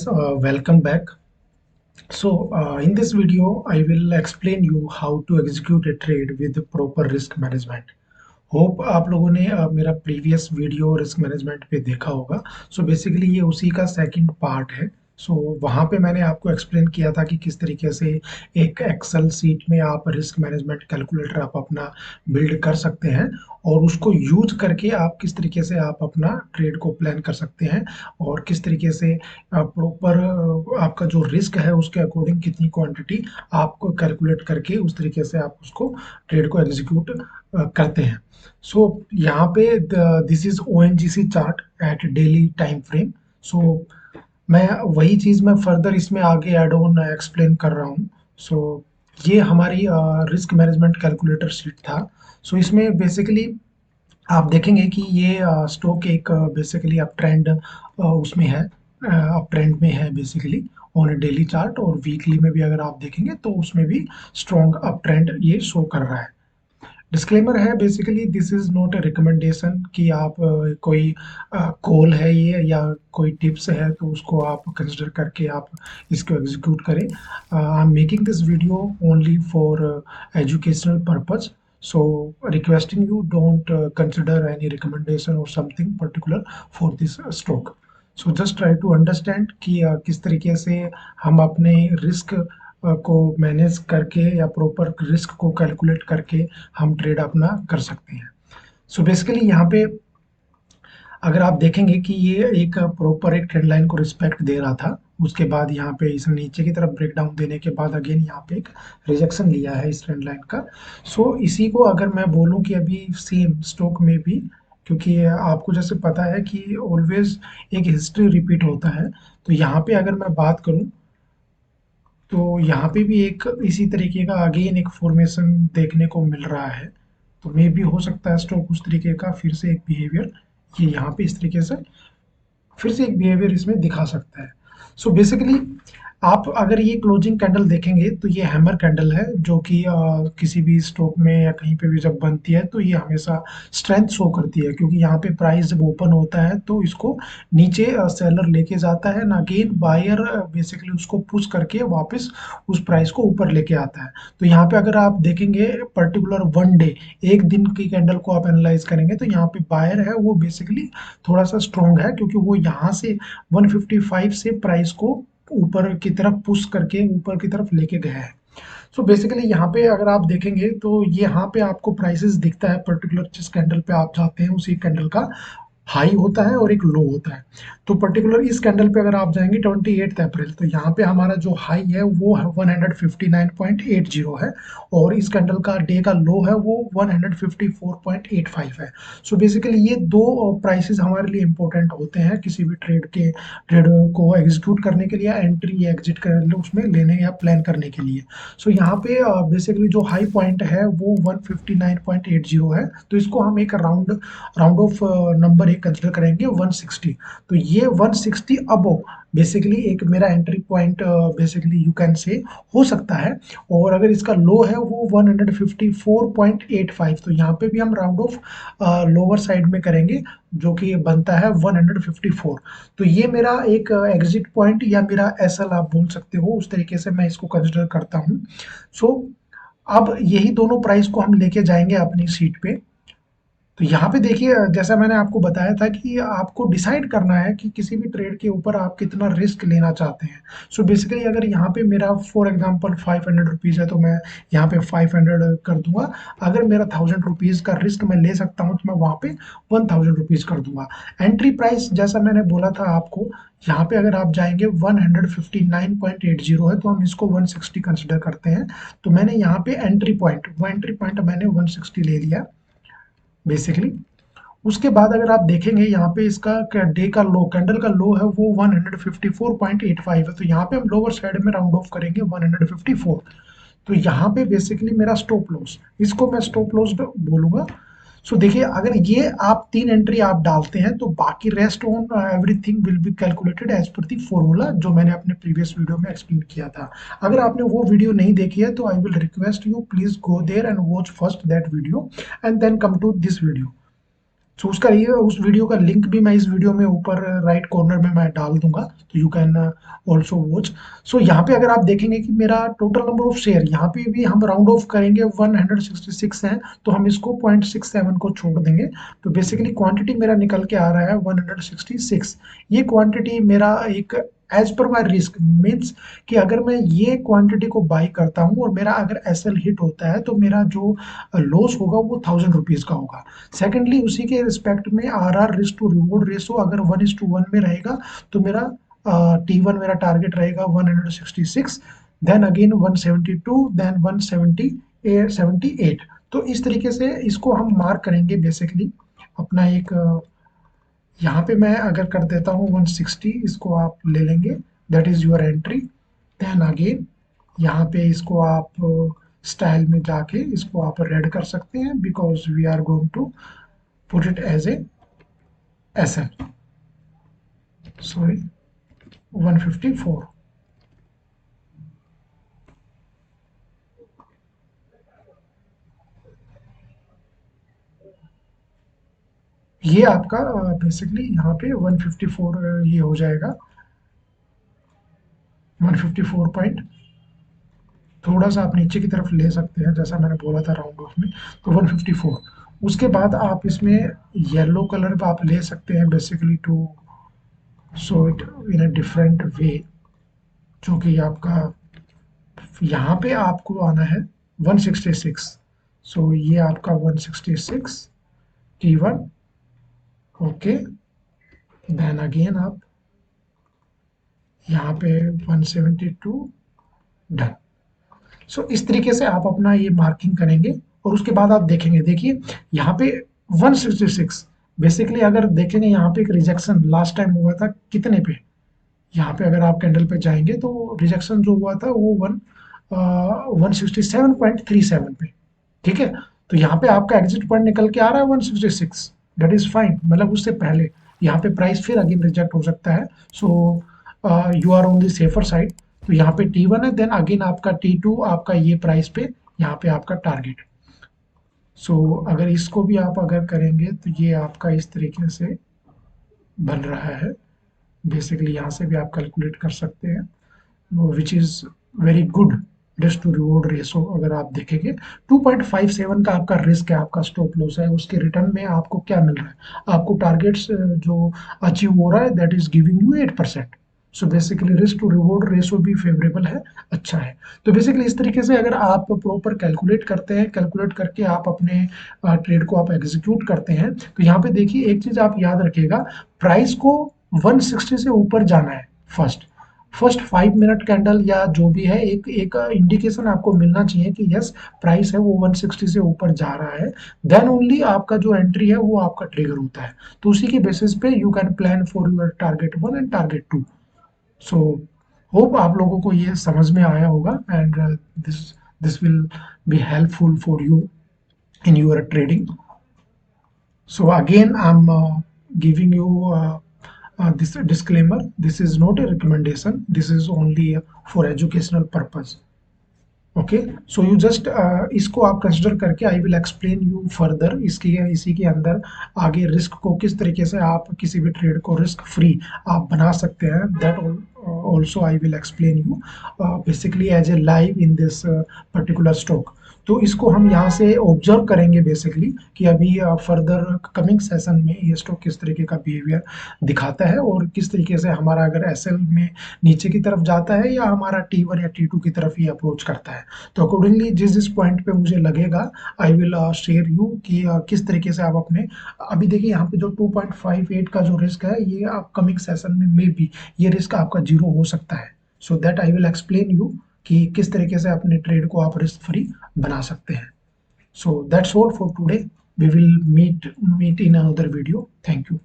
Welcome back. In this video, I will explain you how to execute a trade with proper risk management. Hope आप लोगों ने मेरा previous video risk management पे देखा होगा। Basically ये उसी का सेकंड पार्ट है। वहाँ पे मैंने आपको एक्सप्लेन किया था कि किस तरीके से एक एक्सेल सीट में आप रिस्क मैनेजमेंट कैलकुलेटर आप अपना बिल्ड कर सकते हैं और उसको यूज करके आप किस तरीके से आप अपना ट्रेड को प्लान कर सकते हैं और किस तरीके से प्रॉपर आपका जो रिस्क है उसके अकॉर्डिंग कितनी क्वांटिटी आपको कैलकुलेट करके उस तरीके से आप उसको ट्रेड को एग्जीक्यूट करते हैं। यहाँ पे this is ONGC chart at daily time frame. मैं वही चीज मैं फर्दर इसमें आगे एड ऑन एक्सप्लेन कर रहा हूँ। ये हमारी रिस्क मैनेजमेंट कैलकुलेटर शीट था। इसमें बेसिकली आप देखेंगे कि ये स्टॉक एक बेसिकली अप ट्रेंड उसमें है, अप ट्रेंड में है बेसिकली ऑन डेली चार्ट, और वीकली में भी अगर आप देखेंगे तो उसमें भी स्ट्रॉन्ग अप ट्रेंड ये शो कर रहा है। डिस्क्लेमर है basically this is not a recommendation कि आप कोई कॉल है ये या कोई टिप्स है तो उसको आप कंसिडर करके आप इसको एग्जीक्यूट करें। I am making this video only for educational purpose, so requesting you don't consider any recommendation or something particular for this stroke. Just try to understand कि किस तरीके से हम अपने रिस्क को मैनेज करके या प्रॉपर रिस्क को कैलकुलेट करके हम ट्रेड अपना कर सकते हैं। बेसिकली यहाँ पे अगर आप देखेंगे कि ये एक प्रॉपर एक ट्रेंड लाइन को रिस्पेक्ट दे रहा था, उसके बाद यहाँ पे इसने नीचे की तरफ ब्रेकडाउन देने के बाद अगेन यहाँ पे एक रिजेक्शन लिया है इस ट्रेंड लाइन का। इसी को अगर मैं बोलूँ कि अभी सेम स्टॉक में भी, क्योंकि आपको जैसे पता है कि ऑलवेज एक हिस्ट्री रिपीट होता है, तो यहाँ पे अगर मैं बात करूँ तो यहाँ पे भी एक इसी तरीके का अगेन एक फॉर्मेशन देखने को मिल रहा है। तो मे भी हो सकता है स्टॉक उस तरीके का फिर से एक बिहेवियर ये यहाँ पे इस तरीके से फिर से एक बिहेवियर इसमें दिखा सकता है। बेसिकली आप अगर ये क्लोजिंग कैंडल देखेंगे तो ये हैमर कैंडल है जो कि किसी भी स्टॉक में या कहीं पे भी जब बनती है तो ये हमेशा स्ट्रेंथ शो करती है, क्योंकि यहाँ पे प्राइस जब ओपन होता है तो इसको नीचे सेलर लेके जाता है ना, अगेन बायर बेसिकली उसको पुश करके वापस उस प्राइस को ऊपर लेके आता है। तो यहाँ पे अगर आप देखेंगे पर्टिकुलर वन डे एक दिन की कैंडल को आप एनालाइज करेंगे तो यहाँ पे बायर है वो बेसिकली थोड़ा सा स्ट्रॉन्ग है, क्योंकि वो यहाँ से 155 से प्राइस को ऊपर की तरफ पुश करके ऊपर की तरफ लेके गया है। बेसिकली यहाँ पे अगर आप देखेंगे तो यहाँ पे आपको प्राइसेस दिखता है पर्टिकुलर जिस कैंडल पे आप जाते हैं उसी कैंडल का हाई होता है और एक लो होता है। तो पर्टिकुलर इस कैंडल पे अगर आप जाएंगे 28 अप्रैल, तो यहाँ पे हमारा जो हाई है वो 159.80 है और इस कैंडल का डे का लो है वो 154.85 है। बेसिकली ये दो प्राइसेस हमारे लिए इंपॉर्टेंट होते हैं किसी भी ट्रेड को एग्जीक्यूट करने के लिए, एंट्री या एग्जिट कर उसमें लेने या प्लान करने के लिए। यहाँ पे बेसिकली जो हाई पॉइंट है वो 159.80 है, तो इसको हम एक राउंड ऑफ नंबर एक कंसिडर करेंगे 160। तो ये 160 अबो बेसिकली एक मेरा entry point basically you can say हो सकता है, और अगर इसका लो है वो 154.85, तो यहाँ पे भी हम राउंड ऑफ लोअर साइड में करेंगे जो कि बनता है 154। तो ये मेरा एक एग्जिट पॉइंट या मेरा एसएल आप बोल सकते हो, उस तरीके से मैं इसको कंसिडर करता हूँ। अब यही दोनों प्राइस को हम लेके जाएंगे अपनी सीट पे। तो यहाँ पे देखिए जैसा मैंने आपको बताया था कि आपको डिसाइड करना है कि किसी भी ट्रेड के ऊपर आप कितना रिस्क लेना चाहते हैं। बेसिकली अगर यहाँ पे मेरा फॉर एग्जांपल 500 रुपीज़ है तो मैं यहाँ पे 500 कर दूंगा। अगर मेरा 1000 रुपीज़ का रिस्क मैं ले सकता हूँ तो मैं वहाँ पे 1000 रुपीज़ कर दूंगा। एंट्री प्राइस जैसा मैंने बोला था आपको, यहाँ पे अगर आप जाएंगे 159.80 है तो हम इसको 160 कंसिडर करते हैं। तो मैंने यहाँ पे एंट्री पॉइंट मैंने 160 ले लिया बेसिकली। उसके बाद अगर आप देखेंगे यहाँ पे इसका डे का लो, कैंडल का लो है वो 154.85 है, तो यहाँ पे हम लोअर साइड में राउंड ऑफ करेंगे 154। तो यहाँ पे बेसिकली मेरा स्टॉप लॉस, इसको मैं स्टॉप लॉस बोलूंगा। देखिए अगर ये आप 3 एंट्री आप डालते हैं तो बाकी rest on everything will be calculated as per the formula जो मैंने अपने प्रीवियस वीडियो में एक्सप्लेन किया था। अगर आपने वो वीडियो नहीं देखी है तो I will request you please go there and watch first that video and then come to this video. So उसका ये उस वीडियो का लिंक भी मैं इस वीडियो में ऊपर राइट कॉर्नर में मैं डाल दूंगा, तो यू कैन ऑल्सो वॉच। सो यहाँ पे अगर आप देखेंगे कि मेरा टोटल नंबर ऑफ शेयर यहाँ पे भी हम राउंड ऑफ करेंगे 166 है, तो हम इसको 0.67 को छोड़ देंगे, तो बेसिकली क्वांटिटी मेरा निकल के आ रहा है 166। ये क्वांटिटी मेरा एक एज पर माई रिस्क मीन्स कि अगर मैं ये क्वांटिटी को बाई करता हूँ और मेरा अगर एसएल हिट होता है, तो मेरा जो लॉस होगा वो 1000 रुपीज का होगा। सेकेंडली उसी के रिस्पेक्ट में our risk to reward ratio अगर 1:1 में रहेगा, तो मेरा T1 मेरा टारगेट रहेगा 166, देन अगेन 172, देन 178। तो इस तरीके से इसको हम मार्क करेंगे बेसिकली अपना एक यहाँ पे मैं अगर कर देता हूँ 160, इसको आप ले लेंगे, that is your entry. Then again यहाँ पे इसको आप स्टाइल में जाके इसको आप रेड कर सकते हैं, because we are going to put it as a SL, sorry 154। ये आपका बेसिकली यहाँ पे 154 ये हो जाएगा 154 पॉइंट, थोड़ा सा आप नीचे की तरफ ले सकते हैं जैसा मैंने बोला था राउंड ऑफ में, तो 154। उसके बाद आप इसमें येलो कलर आप ले सकते हैं basically to show it in a different way, जो कि आपका यहाँ पे आपको आना है 166। सो ये आपका 166 T1, ओके, देन अगेन आप यहाँ पे 172, डन। सो इस तरीके से आप अपना ये मार्किंग करेंगे और उसके बाद आप देखेंगे, देखिए यहाँ पे 166 बेसिकली अगर देखेंगे यहाँ पे एक रिजेक्शन लास्ट टाइम हुआ था कितने पे, यहाँ पे अगर आप कैंडल पे जाएंगे तो रिजेक्शन जो हुआ था वो 167.37 पे, ठीक है। तो यहाँ पे आपका एग्जिट पॉइंट निकल के आ रहा है 166, दैट इज फाइन, मतलब उससे पहले यहाँ पे प्राइस फिर अगेन रिजेक्ट हो सकता है। So you are on the safer side. तो यहाँ पे T1 है, देन अगेन आपका T2 आपका ये प्राइस पे यहाँ पे आपका टारगेट। सो अगर इसको भी आप अगर करेंगे तो ये आपका इस तरीके से बन रहा है, बेसिकली यहाँ से भी आप कैलकुलेट कर सकते हैं, which is very good risk to reward ratio. अगर आप देखेंगे 2.57 का आपका रिस्क है, आपका स्टॉप लॉस है, उसके रिटर्न में आपको क्या मिल रहा है, आपको टारगेट्स जो अचीव हो रहा है that is giving you 8%। So basically risk to reward ratio भी फेवरेबल है, अच्छा है। तो बेसिकली इस तरीके से अगर आप प्रॉपर कैलकुलेट करते हैं, कैलकुलेट करके आप अपने ट्रेड को आप एग्जीक्यूट करते हैं, तो यहाँ पे देखिए एक चीज आप याद रखिएगा, प्राइस को 160 से ऊपर जाना है फर्स्ट 5 मिनट कैंडल या जो भी है, एक एक इंडिकेशन आपको मिलना चाहिए कि यस प्राइस है वो 160 से ऊपर जा रहा है, देन ओनली आपका जो एंट्री है वो आपका ट्रिगर होता है। तो उसी के बेसिस पे you can plan for your target 1 and target 2। So hope आप लोगों को ये समझ में आया होगा, and this this will be helpful for you in your trading. So again, I'm giving you this disclaimer. This is not a recommendation. This is only for educational purpose. Okay, so you just इसको आप consider करके आई will explain you further इसकी इसी के अंदर आगे risk को किस तरीके से आप किसी भी ट्रेड को रिस्क फ्री आप बना सकते हैं, that also I will explain you basically as a live in this particular stock. तो इसको हम यहाँ से ऑब्जर्व करेंगे बेसिकली कि अभी फर्दर कमिंग सेशन में ये स्टॉक किस तरीके का बिहेवियर दिखाता है और किस तरीके से हमारा अगर एसएल में नीचे की तरफ जाता है या हमारा T1 या T2 की तरफ ये अप्रोच करता है। तो अकॉर्डिंगली जिस जिस पॉइंट पे मुझे लगेगा आई विल शेयर यू कि किस तरीके से आप अपने, अभी देखिए यहाँ पे जो 2.58 का जो रिस्क है ये अपकमिंग सेशन में मे बी ये रिस्क आपका जीरो हो सकता है। So that I will explain you कि किस तरीके से अपने ट्रेड को आप रिस्क फ्री बना सकते हैं। So that's all for today, we will meet in another video. Thank you.